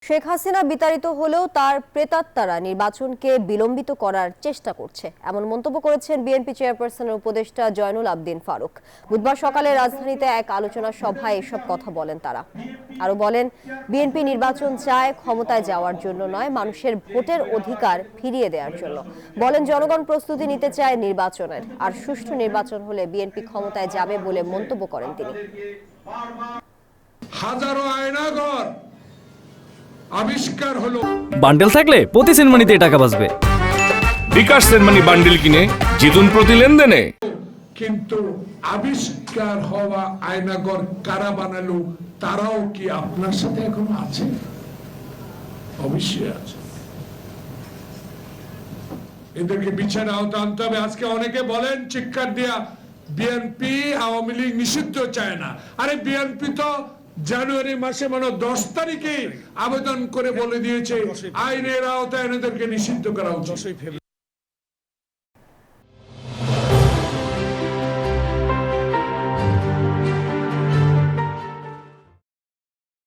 শেখ হাসিনা বিতাড়িত হলেও তার প্রেতাত্মারা নির্বাচনকে বিলম্বিত করার চেষ্টা করছে, এমন মন্তব্য করেছেন বিএনপি চেয়ারপারসনের উপদেষ্টা জয়নুল আবদিন ফারুক। বুধবার সকালে রাজধানীতে এক আলোচনা সভায় এসব কথা বলেন তারা। আরো বলেন, বিএনপি নির্বাচন চায় ক্ষমতায় যাওয়ার জন্য নয়, মানুষের ভোটের অধিকার ফিরিয়ে দেওয়ার জন্য। বলেন, জনগণ প্রস্তুতি নিতে চায় নির্বাচনের, আর সুষ্ঠু নির্বাচন হলে বিএনপি ক্ষমতায় যাবে বলে মন্তব্য করেন তিনি। হাজারো আয়নাঘর আবিষ্কার হলো, বান্ডেল থাকলে প্রতি সেনমানিতে টাকা বাঁচবে। বিকাশ সেনমানি বান্ডেল কিনে জিতুন প্রতি লেনদেনে। কিন্তু আবিষ্কার হওয়া আয়নাঘর কারা বানালো, তারাও কি আপনার সাথে এখনো আছে? অবশ্যই আছে। এদেরকে বিচারে আওতা আনতে হবে। আজকে অনেকে বলেন চিৎকার দিয়া বিএনপি আওয়ামী লীগ নিষিদ্ধ চায় না। আরে বিএনপি তো জানুয়ারি মাসে 10 তারিখে আবেদন করে বলে দিয়েছে আইনের আওতায় এদেরকে নিষিদ্ধ করা উচিত।